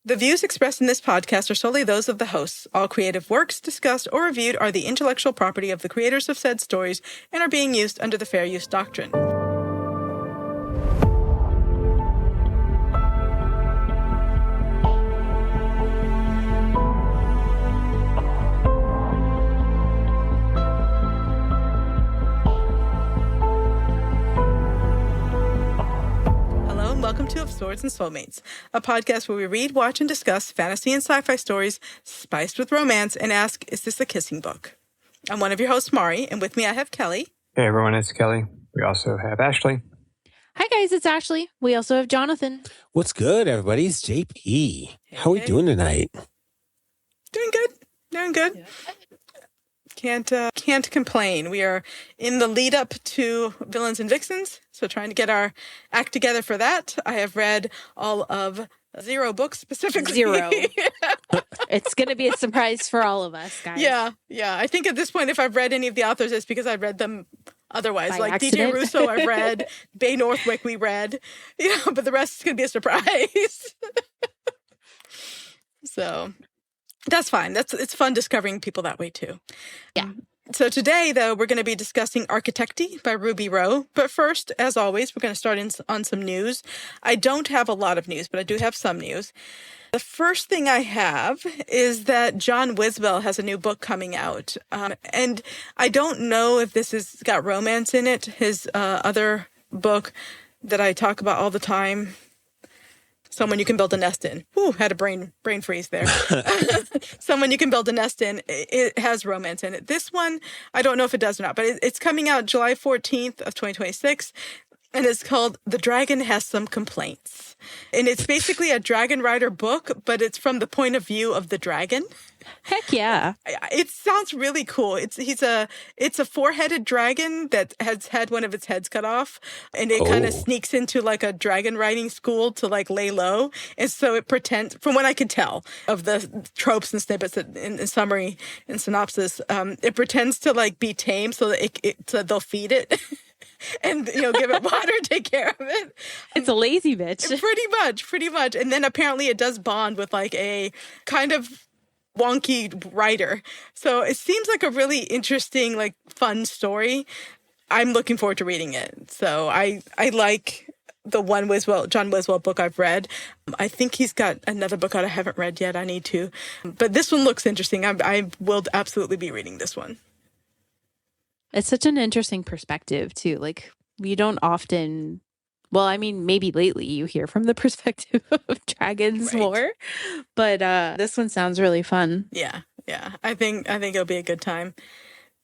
The views expressed in this podcast are solely those of the hosts. All creative works discussed or reviewed are the intellectual property of the creators of said stories and are being used under the Fair Use Doctrine. Welcome to Of Swords and Soulmates, a podcast where we read, watch, and discuss fantasy and sci-fi stories spiced with romance and ask, is this a kissing book? I'm one of your hosts, Mari, and with me I have Kelly. Hey everyone, it's Kelly. We also have Ashley. Hi guys, it's Ashley. We also have Jonathan. What's good, everybody? It's JP. How are we doing tonight? Doing good. Yeah. Can't complain. We are in the lead up to Villains and Vixens, so trying to get our act together for that. I have read all of 0 books specifically. 0. It's going to be a surprise for all of us, guys. Yeah. I think at this point, if I've read any of the authors, it's because I've read them otherwise. By like accident. DJ Russo, I've read. Bay Northwick, we read. But the rest is going to be a surprise. So that's fine. It's fun discovering people that way too. Yeah. So today, though, we're going to be discussing Architecti by Ruby Roe. But first, as always, we're going to start on some news. I don't have a lot of news, but I do have some news. The first thing I have is that John Wiswell has a new book coming out. And I don't know if this has got romance in it. His other book that I talk about all the time, Someone You Can Build a Nest In. Ooh, had a brain freeze there. Someone You Can Build a Nest In. It has romance in it. This one, I don't know if it does or not, but it's coming out July 14th of 2026. And it's called The Dragon Has Some Complaints. And it's basically a dragon rider book, but it's from the point of view of the dragon. Heck yeah. It sounds really cool. It's a 4-headed dragon that has had one of its heads cut off, and it kind of sneaks into like a dragon riding school to like lay low. And so it pretends, from what I can tell of the tropes and snippets in summary and synopsis, it pretends to like be tame so that so they'll feed it. And, give it water, take care of it. It's a lazy bitch. Pretty much. And then apparently it does bond with like a kind of wonky writer. So it seems like a really interesting, like fun story. I'm looking forward to reading it. So I like the one John Wiswell book I've read. I think he's got another book out I haven't read yet. I need to. But this one looks interesting. I will absolutely be reading this one. It's such an interesting perspective, too. Like, you don't often, well, I mean, maybe lately you hear from the perspective of dragons more, but this one sounds really fun. Yeah. I think it'll be a good time.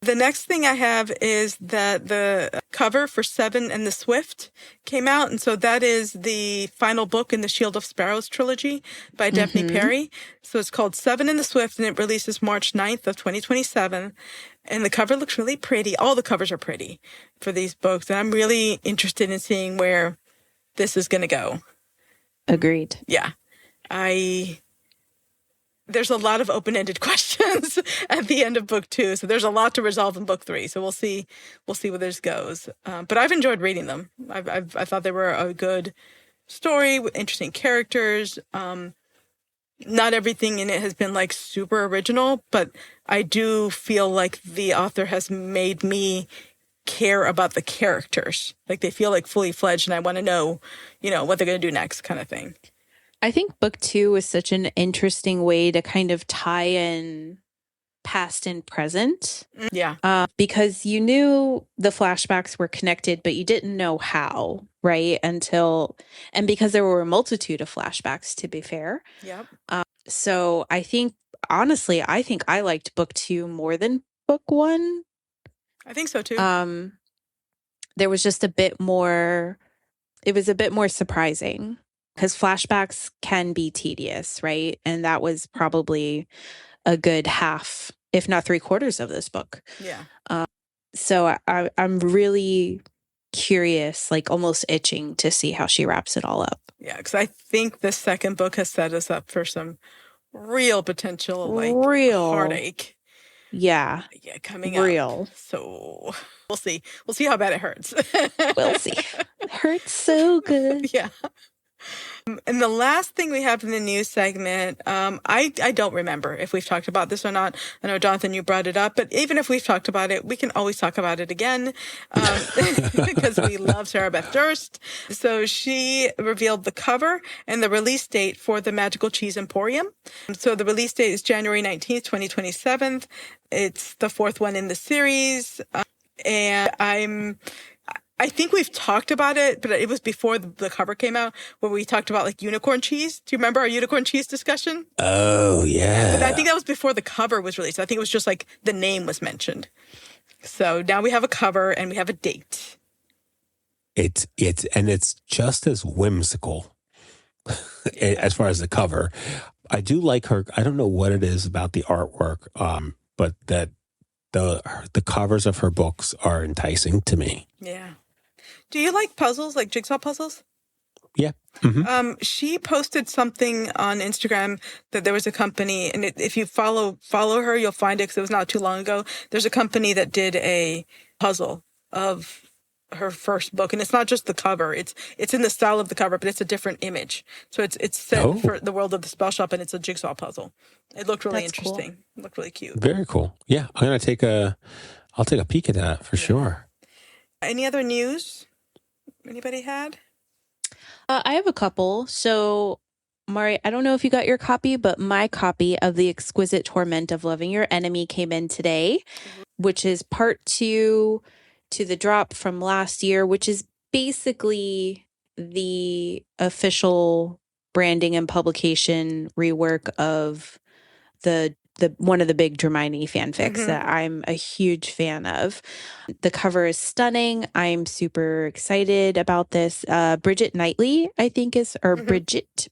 The next thing I have is that the cover for Seven and the Swift came out. And so that is the final book in the Shield of Sparrows trilogy by Daphne Perry. So it's called Seven and the Swift, and it releases March 9th of 2027. And the cover looks really pretty. All the covers are pretty for these books. And I'm really interested in seeing where this is going to go. Agreed. Yeah. There's a lot of open-ended questions at the end of book 2. So there's a lot to resolve in book 3. So we'll see where this goes. But I've enjoyed reading them. I thought they were a good story with interesting characters. Not everything in it has been like super original, but I do feel like the author has made me care about the characters. Like they feel like fully fledged and I want to know, what they're going to do next kind of thing. I think book 2 is such an interesting way to kind of tie in past and present. Yeah. Because you knew the flashbacks were connected, but you didn't know how, right? And because there were a multitude of flashbacks, to be fair. Yep. So I think, honestly, I liked book 2 more than book 1. I think so too. There was just it was a bit more surprising. Because flashbacks can be tedious, right? And that was probably a good half, if not 3/4 of this book. Yeah. So I'm really curious, like almost itching to see how she wraps it all up. Yeah, because I think the second book has set us up for some real potential, heartache. Yeah. Yeah, coming up. So we'll see. We'll see how bad it hurts. We'll see. It hurts so good. Yeah. And the last thing we have in the news segment, I don't remember if we've talked about this or not. I know, Jonathan, you brought it up, but even if we've talked about it, we can always talk about it again because we love Sarah Beth Durst. So she revealed the cover and the release date for the Magical Cheese Emporium. So the release date is January 19th, 2027. It's the fourth one in the series. And I think we've talked about it, but it was before the cover came out where we talked about like unicorn cheese. Do you remember our unicorn cheese discussion? Oh, yeah. But I think that was before the cover was released. I think it was just like the name was mentioned. So now we have a cover and we have a date. It's just as whimsical as far as the cover. I do like her. I don't know what it is about the artwork, but that the covers of her books are enticing to me. Yeah. Do you like puzzles, like jigsaw puzzles? Yeah. Mm-hmm. She posted something on Instagram that there was a company, and if you follow her, you'll find it because it was not too long ago. There's a company that did a puzzle of her first book, and it's not just the cover. It's in the style of the cover, but it's a different image. So it's set for the world of the spell shop, and it's a jigsaw puzzle. It looked really interesting. Cool. It looked really cute. Very cool. Yeah, I'll take a peek at that for sure. Any other news anybody had? I have a couple. So, Mari, I don't know if you got your copy, but my copy of The Exquisite Torment of Loving Your Enemy came in today, which is part 2 to the drop from last year, which is basically the official branding and publication rework of the one of the big Dramini fanfics that I'm a huge fan of. The cover is stunning. I'm super excited about this. Bridget Knightley, I think Bridget.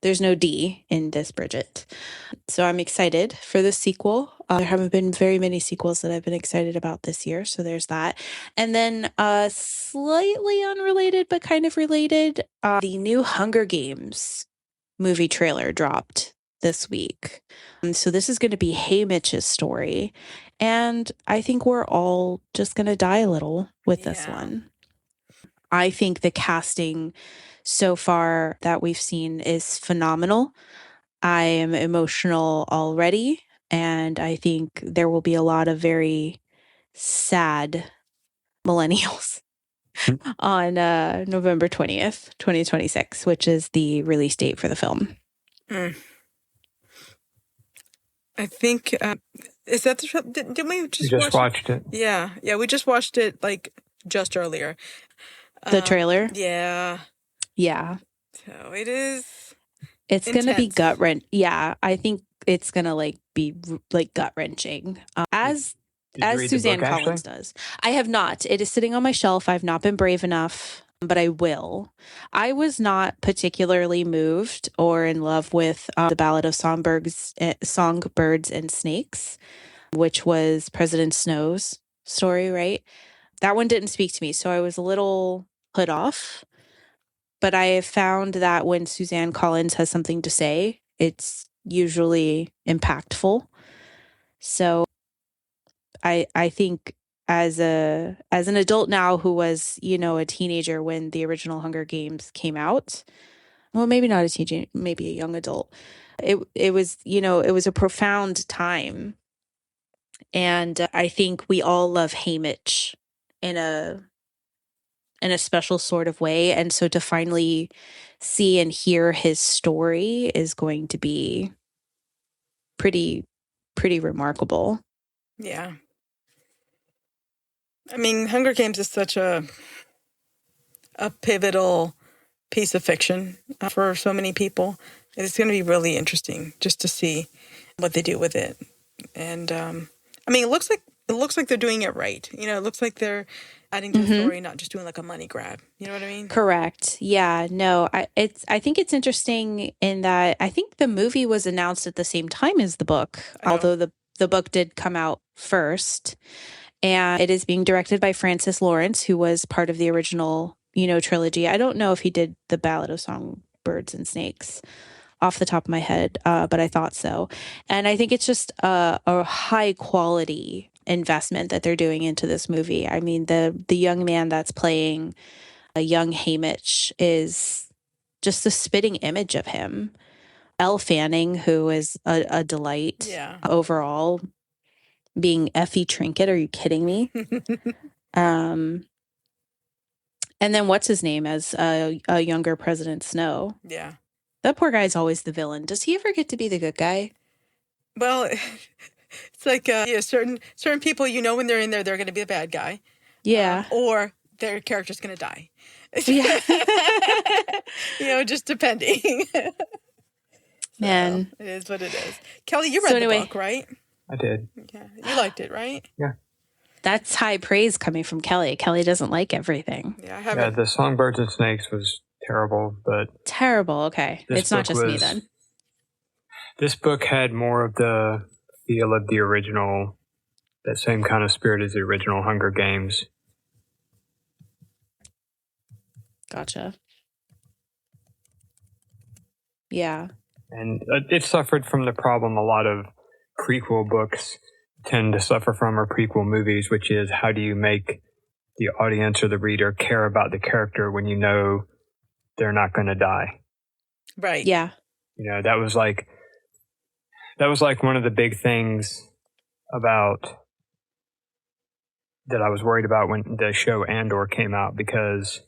There's no D in this Bridget. So I'm excited for the sequel. There haven't been very many sequels that I've been excited about this year. So there's that. And then slightly unrelated, but kind of related, the new Hunger Games movie trailer dropped this week. So this is going to be Haymitch's story. And I think we're all just going to die a little with this one. I think the casting so far that we've seen is phenomenal. I am emotional already. And I think there will be a lot of very sad millennials on November 20th, 2026, which is the release date for the film. I think, is that the, didn't we just watched it? Yeah, we just watched it like just earlier. The trailer? Yeah. Yeah. So it is. It's going to be gut wrenching. Yeah, I think it's going to be gut wrenching. As Suzanne Collins does. I have not. It is sitting on my shelf. I've not been brave enough, but I will. I was not particularly moved or in love with The Ballad of Songbirds and Snakes, which was President Snow's story, right? That one didn't speak to me, so I was a little put off. But I have found that when Suzanne Collins has something to say, it's usually impactful. So I think as an adult now who was, a teenager when the original Hunger Games came out, well, maybe not a teenager, maybe a young adult. It was, it was a profound time. And I think we all love Haymitch in a special sort of way. And so to finally see and hear his story is going to be pretty remarkable. Yeah. I mean, Hunger Games is such a pivotal piece of fiction for so many people. It's going to be really interesting just to see what they do with it. And it looks like they're doing it right. It looks like they're adding to the story, not just doing like a money grab. You know what I mean? Correct. Yeah. No. I think it's interesting in that I think the movie was announced at the same time as the book, although the book did come out first. And it is being directed by Francis Lawrence, who was part of the original, trilogy. I don't know if he did The Ballad of Songbirds and Snakes off the top of my head, but I thought so. And I think it's just a high quality investment that they're doing into this movie. I mean, the young man that's playing a young Haymitch is just a spitting image of him. Elle Fanning, who is a delight overall, being Effie Trinket. Are you kidding me? And then what's his name as a younger President Snow? Yeah. That poor guy's always the villain. Does he ever get to be the good guy? Well, it's like certain people, when they're in there, they're going to be a bad guy. Yeah. Or their character's going to die. Yeah. Just depending. Man. It is what it is. Kelly, you read the book, right? I did. Yeah. You liked it, right? Yeah. That's high praise coming from Kelly. Kelly doesn't like everything. Yeah, I haven't. Yeah, the Songbirds and Snakes was terrible, but... Terrible, okay. It's not just me then. This book had more of the feel of the original, that same kind of spirit as the original Hunger Games. Gotcha. Yeah. And it suffered from the problem a lot of prequel books tend to suffer from, or prequel movies, which is how do you make the audience or the reader care about the character when you know they're not going to die? Right. Yeah. That was like one of the big things about that I was worried about when the show Andor came out, because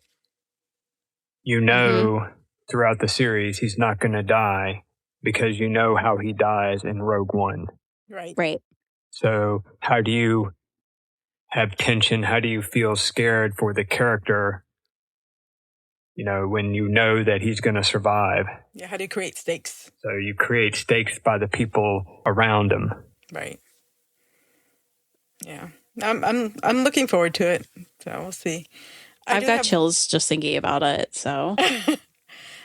throughout the series he's not going to die, because how he dies in Rogue One. Right. So how do you have tension? How do you feel scared for the character, when you know that he's going to survive? Yeah, how do you create stakes? So you create stakes by the people around him. Right. Yeah. I'm looking forward to it. So we'll see. I've got chills just thinking about it, so...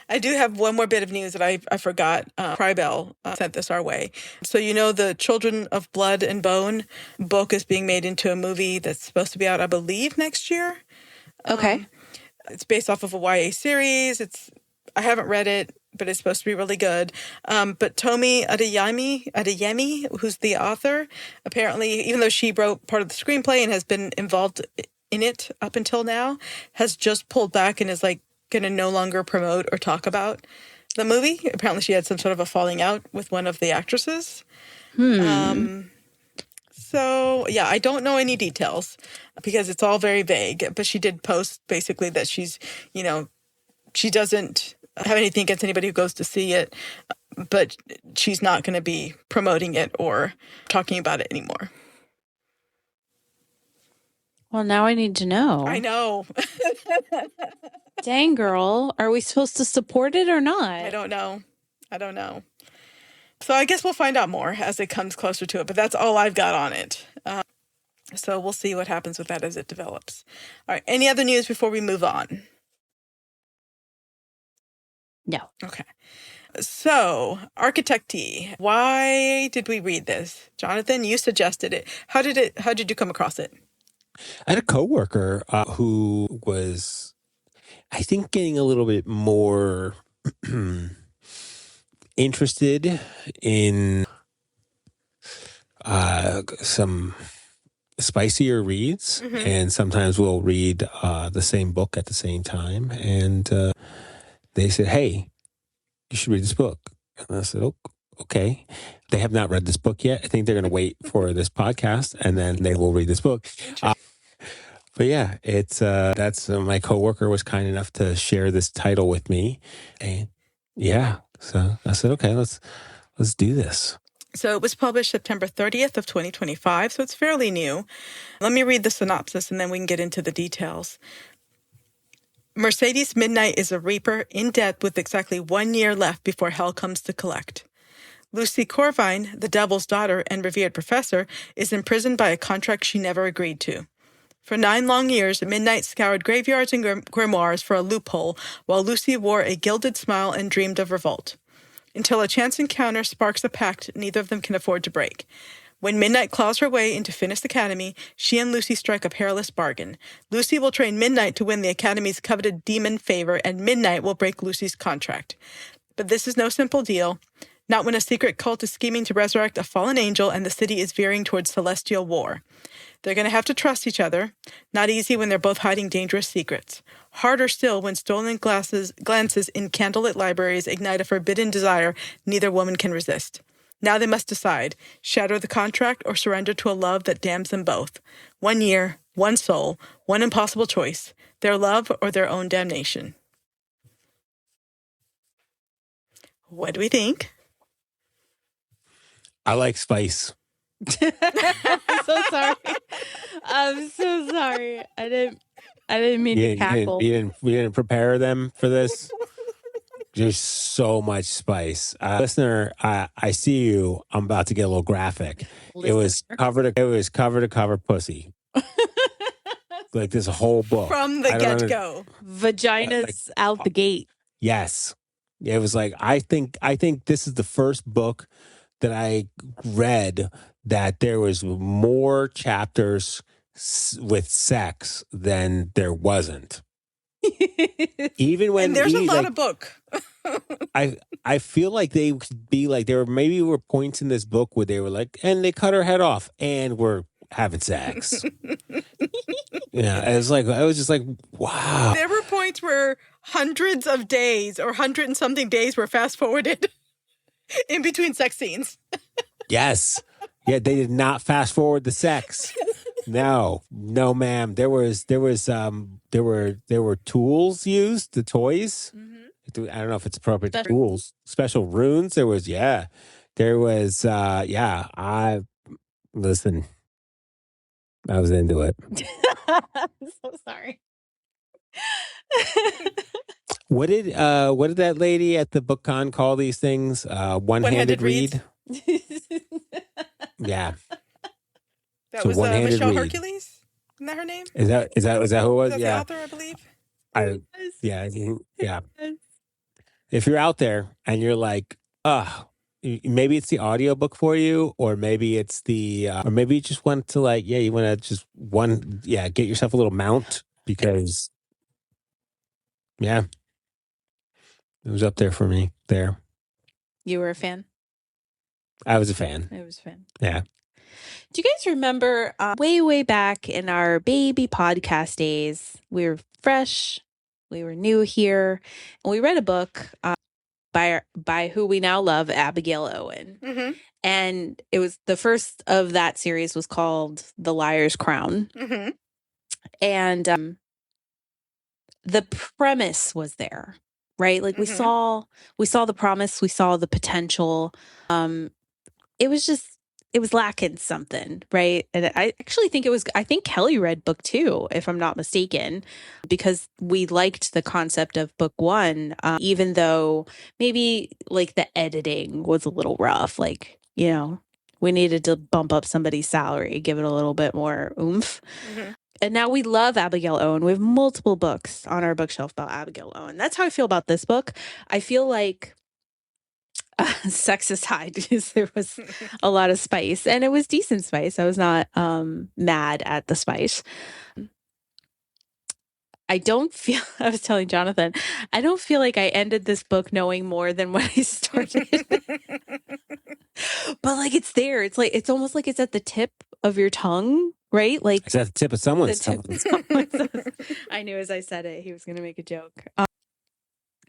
I do have one more bit of news that I forgot. Crybell sent this our way. So the Children of Blood and Bone book is being made into a movie that's supposed to be out, I believe, next year. Okay. It's based off of a YA series. I haven't read it, but it's supposed to be really good. But Tomi Adeyemi, who's the author, apparently, even though she wrote part of the screenplay and has been involved in it up until now, has just pulled back and is going to no longer promote or talk about the movie. Apparently she had some sort of a falling out with one of the actresses. So yeah, I don't know any details because it's all very vague, but she did post basically that she's, she doesn't have anything against anybody who goes to see it, but she's not going to be promoting it or talking about it anymore. Well, now I need to know. I know. Dang, girl. Are we supposed to support it or not? I don't know. So I guess we'll find out more as it comes closer to it, but that's all I've got on it. So we'll see what happens with that as it develops. All right. Any other news before we move on? No. Okay. So, Architecti. Why did we read this? Jonathan, you suggested it. How did you come across it? I had a coworker who was, I think, getting a little bit more interested in some spicier reads, and sometimes we'll read the same book at the same time. And they said, "Hey, you should read this book." And I said, "Oh, okay." They have not read this book yet. I think they're going to wait for this podcast, and then they will read this book. But yeah, it's that's my coworker was kind enough to share this title with me, and yeah, so I said, okay, let's do this. So it was published September 30th of 2025, so it's fairly new. Let me read the synopsis, and then we can get into the details. Mercedes Midnight is a reaper in debt with exactly 1 year left before hell comes to collect. Lucy Corvine, the devil's daughter and revered professor, is imprisoned by a contract she never agreed to. For 9 long years, Midnight scoured graveyards and grimoires for a loophole, while Lucy wore a gilded smile and dreamed of revolt. Until a chance encounter sparks a pact neither of them can afford to break. When Midnight claws her way into Finis Academy, she and Lucy strike a perilous bargain. Lucy will train Midnight to win the Academy's coveted demon favor, and Midnight will break Lucy's contract. But this is no simple deal. Not when a secret cult is scheming to resurrect a fallen angel and the city is veering towards celestial war. They're going to have to trust each other. Not easy when they're both hiding dangerous secrets. Harder still when stolen glances in candlelit libraries ignite a forbidden desire neither woman can resist. Now they must decide, shatter the contract or surrender to a love that damns them both. 1 year, one soul, one impossible choice, their love or their own damnation. What do we think? I like spice. I'm so sorry. I'm so sorry. I didn't mean to cackle. You didn't prepare them for this. There's so much spice. Listener, I see you. I'm about to get a little graphic. Listener. It was cover to cover pussy. Like this whole book. From the get-go. Vaginas out the gate. Yes. It was like, I think this is the first book that I read that there was more chapters with sex than there wasn't. Even when and there's a lot of book. I feel like they could be like there were points in this book where they were like, and they cut her head off and we're having sex. I was just like, wow. There were points where hundreds of days or 100 and something days were fast forwarded in between sex scenes. Yes. Yeah, they did not fast forward the sex. No, ma'am. There were tools used, the toys. Mm-hmm. I don't know if it's appropriate. Tools, special runes. I was into it. I'm so sorry. What did that lady at the BookCon call these things? One-handed read? Yeah. That was Michelle read. Hercules? Isn't that her name? Is that who it was? The author, I believe. Yeah. If you're out there and you're like, maybe it's the audiobook for you, or maybe it's or maybe you just want to you want to just get yourself a little mount because, it was up there for me there. You were a fan? I was a fan. Yeah. Do you guys remember way back in our baby podcast days, we were fresh, we were new here, and we read a book by who we now love, Abigail Owen. Mm-hmm. And it was the first of that series was called The Liar's Crown. Mm-hmm. And the premise was there, right? Like mm-hmm. we saw the promise, we saw the potential. It was lacking something, right? And I actually think I think Kelly read book 2, if I'm not mistaken, because we liked the concept of book 1, even though maybe like the editing was a little rough. Like, we needed to bump up somebody's salary, give it a little bit more oomph. Mm-hmm. And now we love Abigail Owen. We have multiple books on our bookshelf about Abigail Owen. That's how I feel about this book. I feel like sex aside, because there was a lot of spice and it was decent spice. I was not mad at the spice. I was telling Jonathan, I don't feel like I ended this book knowing more than when I started. But like it's there. It's like it's almost like it's at the tip of your tongue, right? Like it's at the tip of someone's tongue. I knew as I said it, he was going to make a joke.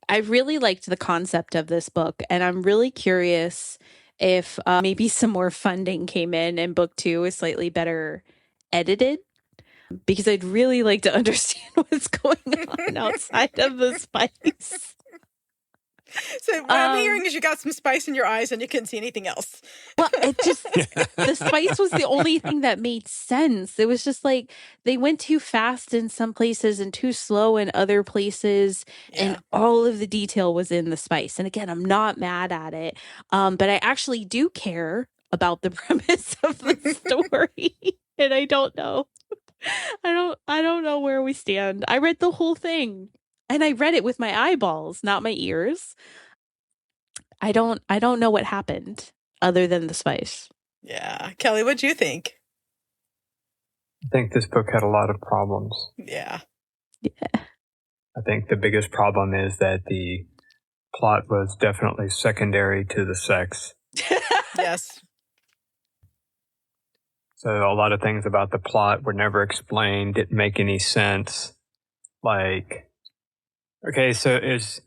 I really liked the concept of this book, and I'm really curious if maybe some more funding came in and book 2 is slightly better edited, because I'd really like to understand what's going on outside of the spice. So what I'm hearing is you got some spice in your eyes and you couldn't see anything else. Well, the spice was the only thing that made sense. It was just like they went too fast in some places and too slow in other places. Yeah. And all of the detail was in the spice. And again, I'm not mad at it. But I actually do care about the premise of the story. And I don't know. I don't know where we stand. I read the whole thing. And I read it with my eyeballs, not my ears. I don't know what happened other than the spice. Yeah. Kelly, what'd you think? I think this book had a lot of problems. Yeah. I think the biggest problem is that the plot was definitely secondary to the sex. Yes. So a lot of things about the plot were never explained, didn't make any sense. Like, okay, so is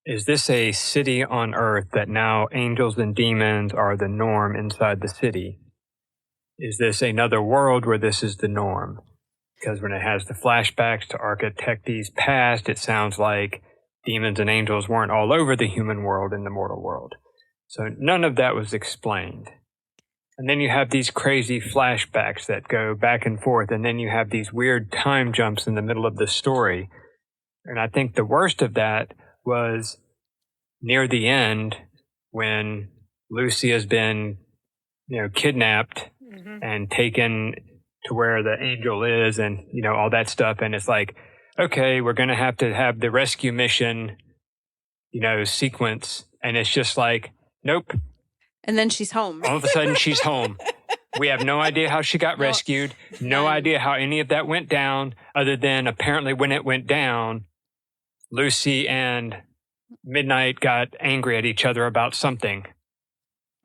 this a city on Earth that now angels and demons are the norm inside the city? Is this another world where this is the norm? Because when it has the flashbacks to Architecti's past, it sounds like demons and angels weren't all over the human world in the mortal world. So none of that was explained. And then you have these crazy flashbacks that go back and forth, and then you have these weird time jumps in the middle of the story. And I think the worst of that was near the end when Lucy has been, kidnapped and taken to where the angel is and, all that stuff. And it's like, okay, we're going to have the rescue mission, sequence. And it's just like, nope. And then she's home. All of a sudden, she's home. We have no idea how she got rescued. No idea how any of that went down, other than apparently when it went down, Lucy and Midnight got angry at each other about something.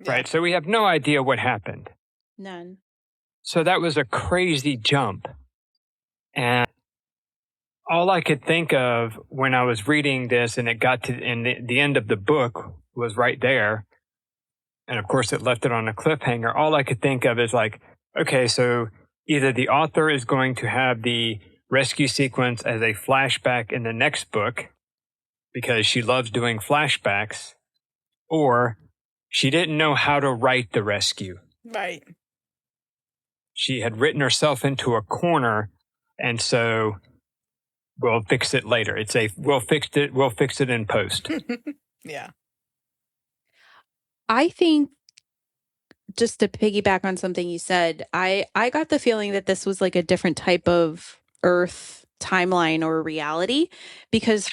Yeah. Right? So we have no idea what happened. None. So that was a crazy jump. And all I could think of when I was reading this and it got to the end of the book was right there. And of course, it left it on a cliffhanger. All I could think of is like, okay, so either the author is going to have the rescue sequence as a flashback in the next book because she loves doing flashbacks, or she didn't know how to write the rescue. Right. She had written herself into a corner, and so we'll fix it later. We'll fix it in post. Yeah. I think, just to piggyback on something you said, I got the feeling that this was like a different type of Earth timeline or reality, because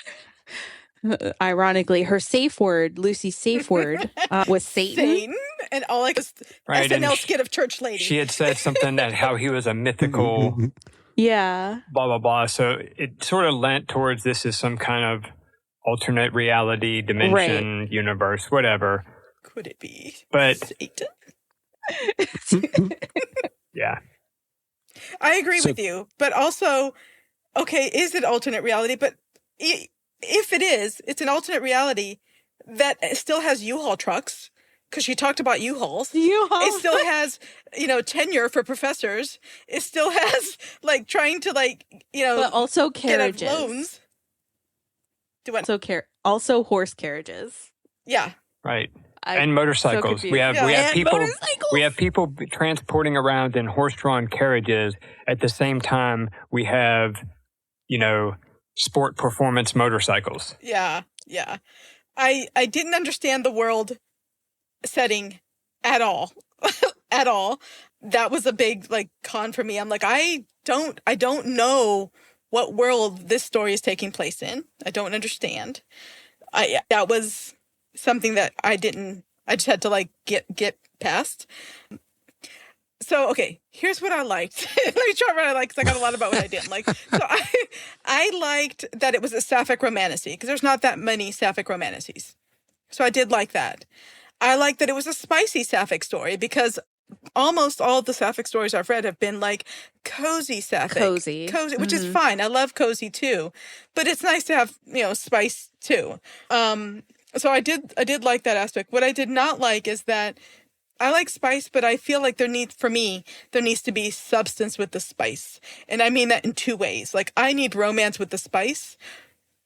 ironically, her safe word, Lucy's safe word, was Satan. Satan? And all like a SNL skit of church lady. She had said something that how he was a mythical, yeah, blah, blah, blah. So it sort of lent towards this as some kind of alternate reality, dimension, universe, whatever. Could it be Satan? Yeah. I agree with you. But also, okay, is it alternate reality? But if it is, it's an alternate reality that still has U-Haul trucks, because she talked about U-Hauls. It still has, tenure for professors. It still has, trying to, but also carriages. Get loans. Also horse carriages. Yeah. Right. And motorcycles. So we have people transporting around in horse-drawn carriages. At the same time, we have, sport performance motorcycles. Yeah, yeah. I didn't understand the world setting at all. At all. That was a big con for me. I'm like, I don't know what world this story is taking place in. I don't understand. That was something that I just had to get past. So, okay, here's what I liked. Let me try what I liked, because I got a lot about what I didn't like. So I liked that it was a sapphic romantasy, because there's not that many sapphic romantases. So I did like that. I liked that it was a spicy sapphic story, because almost all of the sapphic stories I've read have been cozy sapphic. Cozy, which is fine. I love cozy too. But it's nice to have, spice too. So I did like that aspect. What I did not like is that I like spice, but I feel like there needs to be substance with the spice. And I mean that in two ways. I need romance with the spice.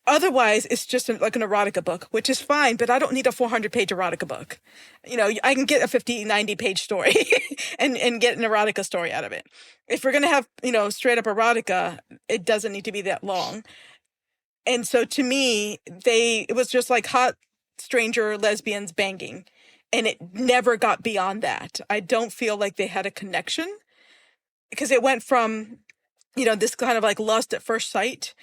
Otherwise, it's just like an erotica book, which is fine, but I don't need a 400-page erotica book. I can get a 50, 90-page story and get an erotica story out of it. If we're going to have, straight up erotica, it doesn't need to be that long. And so to me, it was just like hot stranger lesbians banging. And it never got beyond that. I don't feel like they had a connection, because it went from, this kind of lust at first sight.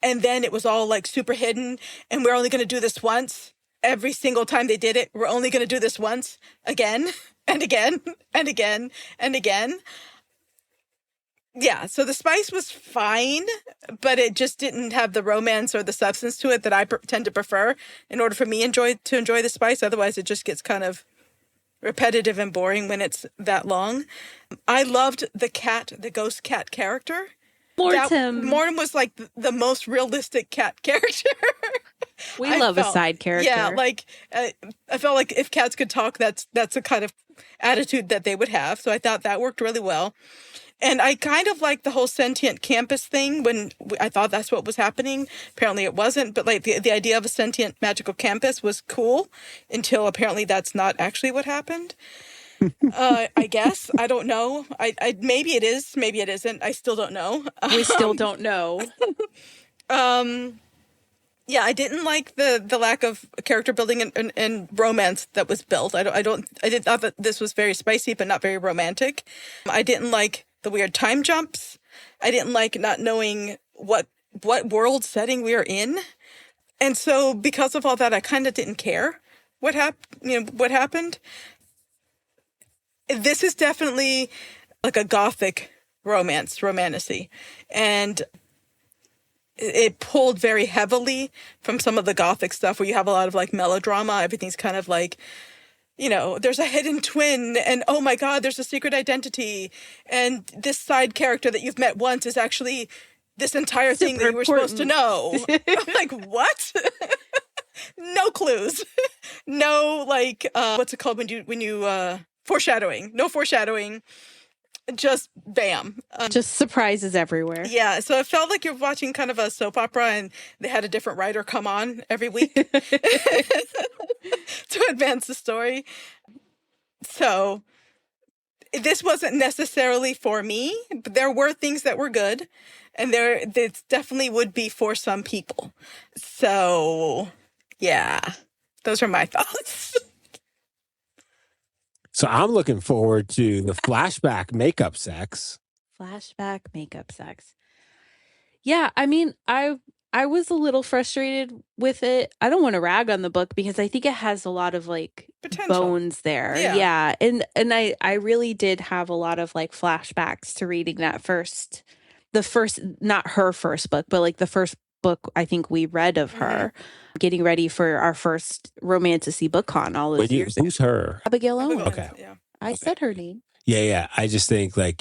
And then it was all super hidden. And we're only going to do this once. Every single time they did it, we're only going to do this once, again and again and again and again. Yeah, so the spice was fine, but it just didn't have the romance or the substance to it that I tend to prefer in order for me to enjoy the spice. Otherwise, it just gets kind of repetitive and boring when it's that long. I loved the ghost cat character. Mortem was like the most realistic cat character. We love a side character. Yeah, like I felt like if cats could talk, that's the kind of attitude that they would have. So I thought that worked really well. And I kind of like the whole sentient campus thing when I thought that's what was happening. Apparently it wasn't, but like the idea of a sentient magical campus was cool until apparently that's not actually what happened. I guess. I don't know. I maybe it is, maybe it isn't. I still don't know. We still don't know. Yeah, I didn't like the lack of character building and romance that was built. I did thought that this was very spicy but not very romantic. I didn't like the weird time jumps. I didn't like not knowing what world setting we are in. And so because of all that, I kind of didn't care what happened. This is definitely like a gothic romantasy. And it pulled very heavily from some of the gothic stuff where you have a lot of like melodrama. Everything's kind of like, there's a hidden twin and oh my God, there's a secret identity. And this side character that you've met once is actually this entire thing that you were supposed to know. I'm like, what? No clues. No, like, what's it called when you foreshadowing. No foreshadowing. Just bam. Just surprises everywhere. Yeah, so it felt like you're watching kind of a soap opera and they had a different writer come on every week to advance the story. So this wasn't necessarily for me, but there were things that were good, and this definitely would be for some people. So, yeah, those are my thoughts. So I'm looking forward to the flashback makeup sex. Flashback makeup sex. Yeah, I mean, I was a little frustrated with it. I don't want to rag on the book because I think it has a lot of like potential bones there. Yeah. And I really did have a lot of like flashbacks to reading the first, not her first book, but like the first book I think we read of her, getting ready for our first romantasy book con all those years. Who's her? Abigail Owen. Okay. Yeah. I said her name. Yeah. I just think I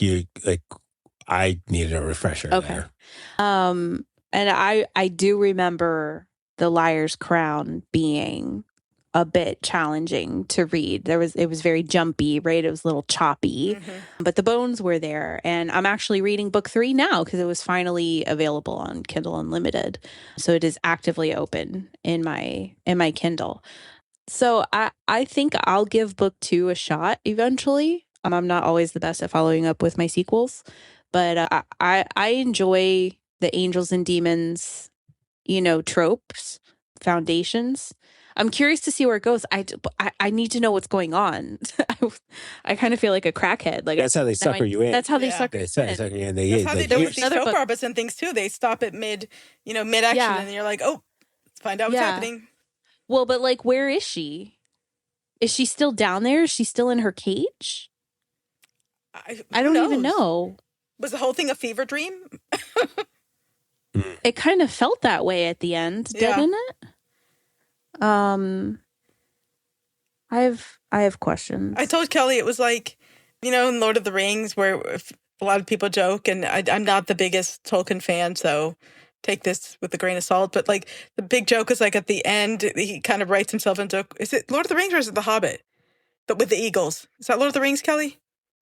needed a refresher there. And I do remember The Liar's Crown being a bit challenging to read. It was very jumpy, right? It was a little choppy, but the bones were there. And I'm actually reading book 3 now because it was finally available on Kindle Unlimited. So it is actively open in my Kindle. So I think I'll give book 2 a shot eventually. I'm not always the best at following up with my sequels, but I enjoy the angels and demons, tropes, foundations. I'm curious to see where it goes. I need to know what's going on. I kind of feel like a crackhead. Like that's how they sucker you in. That's how they sucker you in. That's how they do with these soap operas and things too. They stop at mid action, and you're like, oh, let's find out what's happening. Well, but like, where is she? Is she still down there? Is she still in her cage? I don't even know. Was the whole thing a fever dream? It kind of felt that way at the end, didn't it? I have questions. I told Kelly it was like, in Lord of the Rings, where a lot of people joke, and I'm not the biggest Tolkien fan, so take this with a grain of salt. But like the big joke is like at the end, he kind of writes himself into. Is it Lord of the Rings or is it The Hobbit? But with the eagles, is that Lord of the Rings, Kelly?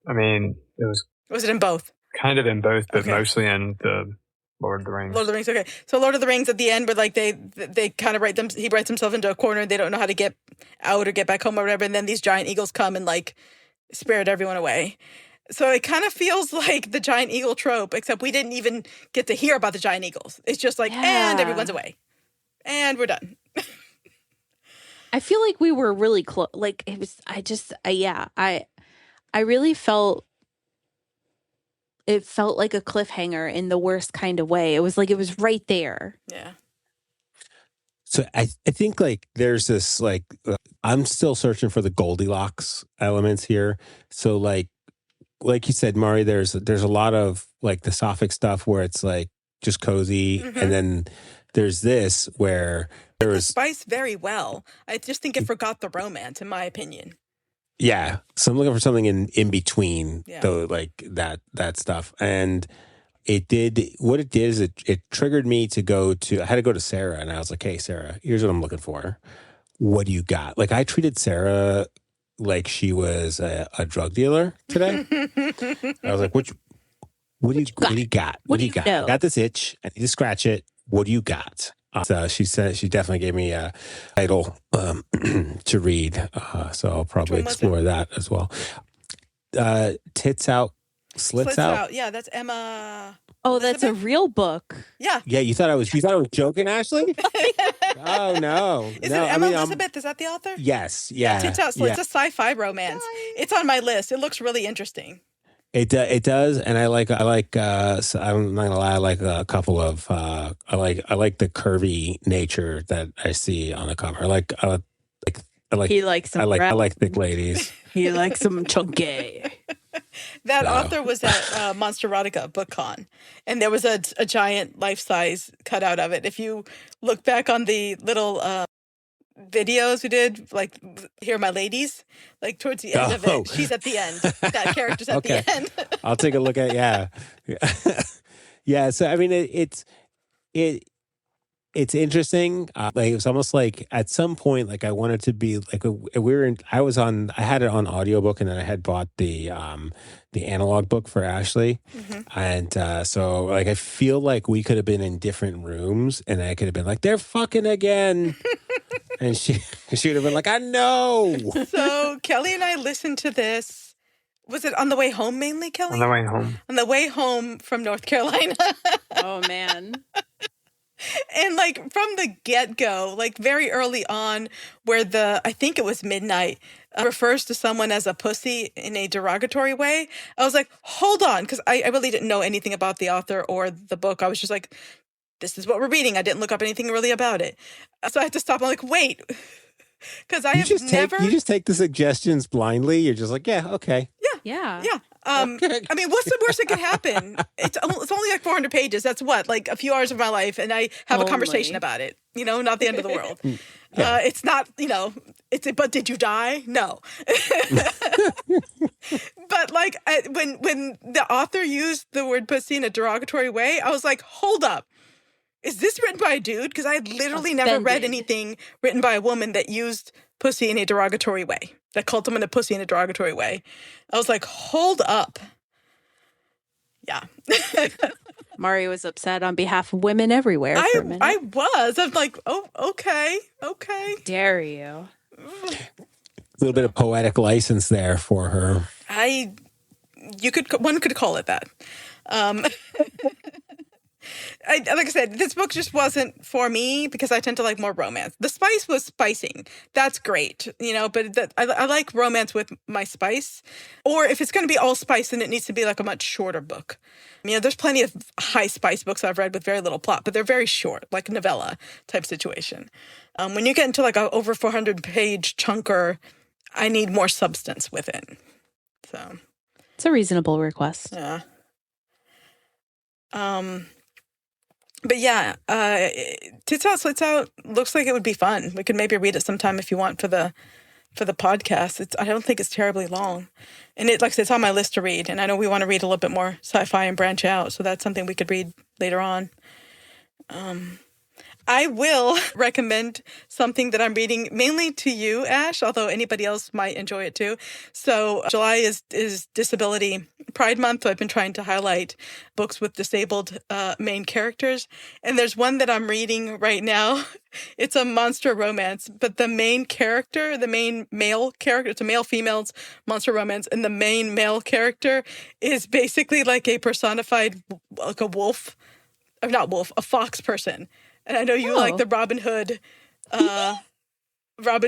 I mean, it was. Was it in both? Kind of in both, but mostly in the Lord of the Rings. Lord of the Rings, okay. So Lord of the Rings at the end, where like they kind of he writes himself into a corner and they don't know how to get out or get back home or whatever, and then these giant eagles come and like spirit everyone away. So it kind of feels like the giant eagle trope, except we didn't even get to hear about the giant eagles. It's just like, and everyone's away. And we're done. I feel like we were really close. Like it was, I really felt, it felt like a cliffhanger in the worst kind of way. It was like, it was right there. Yeah. So I think like there's this I'm still searching for the Goldilocks elements here. So like like you said, Mari, there's a lot of like the sapphic stuff where it's like just cozy, and then there's this where there was spice very well. I just think it forgot the romance, in my opinion. Yeah. So I'm looking for something in between, Yeah. though, like that stuff. And it did what it did is it triggered me to I had to go to Sarah, and I was like, hey, Sarah, here's what I'm looking for. What do you got? Like, I treated Sarah like she was a drug dealer today. I was like, what do you got? What do you got? I got this itch. I need to scratch it. What do you got? So she said she definitely gave me a title to read. So I'll probably explore that as well. Tits Out, Slits Out. Yeah, that's Emma. Oh, that's a real book. Yeah. Yeah, you thought I was joking, Ashley? Oh no. Is it Emma Elizabeth? Is that the author? Yes. Yeah. Tits Out, Slits. It's a sci-fi romance. It's on my list. It looks really interesting. It does, and I like. So I'm not gonna lie. I like a couple of. I like the curvy nature that I see on the cover. I like. He likes some. I like thick ladies. He likes some chunky. That author was at Monsterotica BookCon, and there was a giant life-size cutout of it. If you look back on the little videos we did, like Here Are My Ladies, like towards the end of it, she's at the end. That character's at the end. I'll take a look at yeah. So I mean, it's interesting. Like it was almost like at some point, like I wanted to be like I had it on audiobook, and then I had bought the analog book for Ashley, and so like I feel like we could have been in different rooms, and I could have been like, they're fucking again. And she would have been like, I know. So Kelly and I listened to this. Was it on the way home mainly, Kelly? On the way home. On the way home from North Carolina. Oh, man. And like from the get-go, like very early on, where I think it was midnight, refers to someone as a pussy in a derogatory way. I was like, hold on, because I really didn't know anything about the author or the book. I was just like, this is what we're reading. I didn't look up anything really about it. So I had to stop. I'm like, wait, because you just take the suggestions blindly. You're just like, yeah, okay. Yeah. Okay. I mean, what's the worst that could happen? It's only like 400 pages. That's what, like a few hours of my life, and I have a conversation about it. Not the end of the world. It's not, but did you die? No. But like when the author used the word pussy in a derogatory way, I was like, hold up. Is this written by a dude? Because I had literally never read anything written by a woman that used pussy in a derogatory way, that called someone a pussy in a derogatory way. I was like, hold up. Yeah. Mari was upset on behalf of women everywhere for a minute. I was. I'm like, oh, okay. Dare you. A little bit of poetic license there for her. One could call it that. Like I said, this book just wasn't for me because I tend to like more romance. The spice was spicing. That's great, but I like romance with my spice. Or if it's going to be all spice, then it needs to be like a much shorter book. There's plenty of high spice books I've read with very little plot, but they're very short, like novella type situation. When you get into like a over 400 page chunker, I need more substance with it. So it's a reasonable request. Yeah. But yeah, Tits Out, Slits Out looks like it would be fun. We could maybe read it sometime if you want for the podcast. I don't think it's terribly long. And like I said, it's on my list to read. And I know we want to read a little bit more sci-fi and branch out. So that's something we could read later on. I will recommend something that I'm reading mainly to you, Ash, although anybody else might enjoy it too. So July is Disability Pride Month. So I've been trying to highlight books with disabled main characters. And there's one that I'm reading right now. It's a monster romance, but the main male character, it's a male-female monster romance, and the main male character is basically like a personified, like a wolf, or not wolf, a fox person. And I know you like the Robin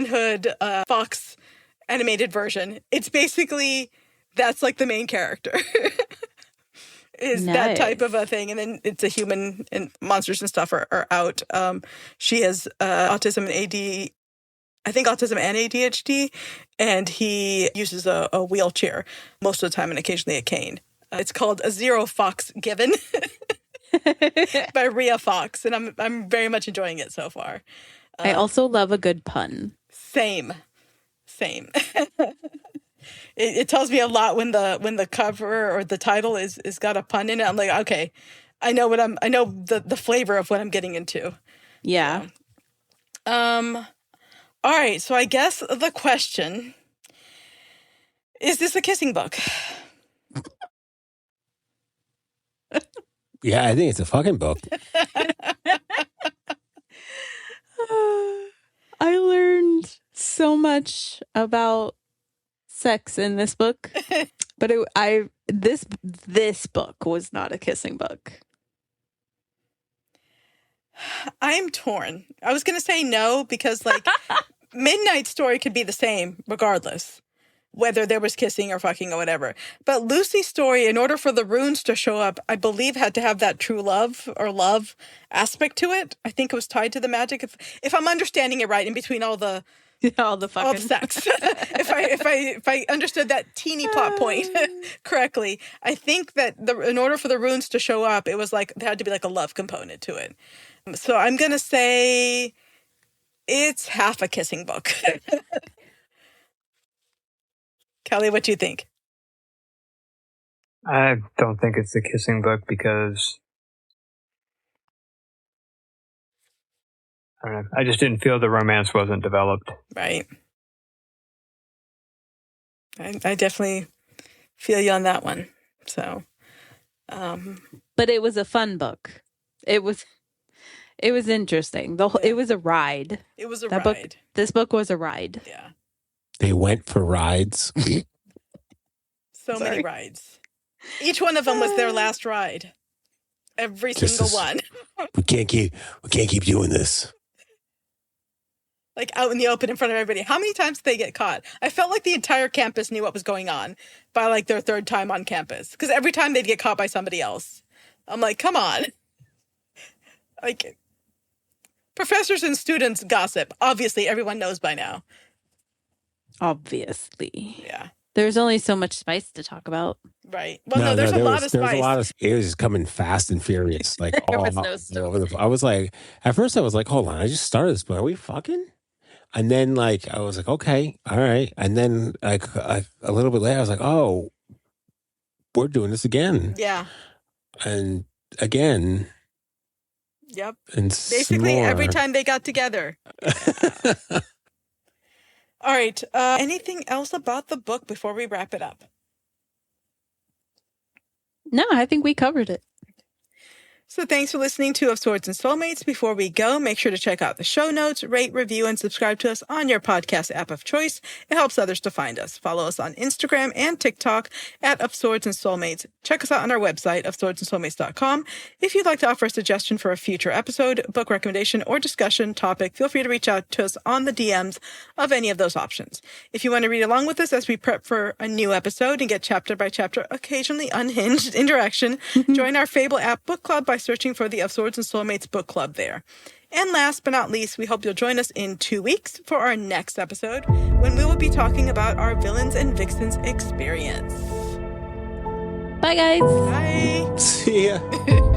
Hood Fox animated version. It's basically, that's like the main character. Is that type of a thing. And then it's a human, and monsters and stuff are out. She has autism and I think autism and ADHD, and he uses a wheelchair most of the time and occasionally a cane. It's called A Zero Fox Given by Rhea Fox, and I'm very much enjoying it so far. I also love a good pun. Same. It tells me a lot when the cover or the title is got a pun in it. I'm like, okay, I know the flavor of what I'm getting into. Yeah. All right, so I guess the question is this a kissing book? Yeah, I think it's a fucking book. I learned so much about sex in this book, but this book was not a kissing book. I'm torn. I was going to say no because like Midnight Story could be the same regardless, whether there was kissing or fucking or whatever. But Lucy's story, in order for the runes to show up, I believe had to have that true love or love aspect to it. I think it was tied to the magic. If I'm understanding it right, in between all the sex. if I understood that teeny plot point correctly, I think that in order for the runes to show up, it was like there had to be like a love component to it. So I'm gonna say it's half a kissing book. Kelly, what do you think? I don't think it's a kissing book because I don't know. I just didn't feel the romance wasn't developed. Right. I definitely feel you on that one. So, but it was a fun book. It was interesting. It was a ride. It was a ride. This book was a ride. Yeah. They went for rides. So many rides. Each one of them was their last ride. Every single one. We can't keep doing this. Like out in the open in front of everybody. How many times did they get caught? I felt like the entire campus knew what was going on by like their third time on campus. Because every time they'd get caught by somebody else. I'm like, come on. Like, professors and students gossip. Obviously, everyone knows by now. Obviously. Yeah. There's only so much spice to talk about. Right. Well, there's a lot of spice. It was coming fast and furious. Like, there was no I was like, at first I was like, hold on, I just started this, but are we fucking? And then like, I was like, okay, all right. And then like a little bit later, I was like, oh, we're doing this again. Yeah. And again. Yep. And basically every time they got together. Yeah. All right. Anything else about the book before we wrap it up? No, I think we covered it. So thanks for listening to Of Swords and Soulmates. Before we go, make sure to check out the show notes, rate, review, and subscribe to us on your podcast app of choice. It helps others to find us. Follow us on Instagram and TikTok at Of Swords and Soulmates. Check us out on our website, ofswordsandsoulmates.com. If you'd like to offer a suggestion for a future episode, book recommendation, or discussion topic, feel free to reach out to us on the DMs of any of those options. If you want to read along with us as we prep for a new episode and get chapter by chapter, occasionally unhinged interaction, join our Fable app book club by searching for the Of Swords and Soulmates book club there. And last but not least, we hope you'll join us in 2 weeks for our next episode when we will be talking about our villains and vixens experience. Bye, guys. Bye. See ya.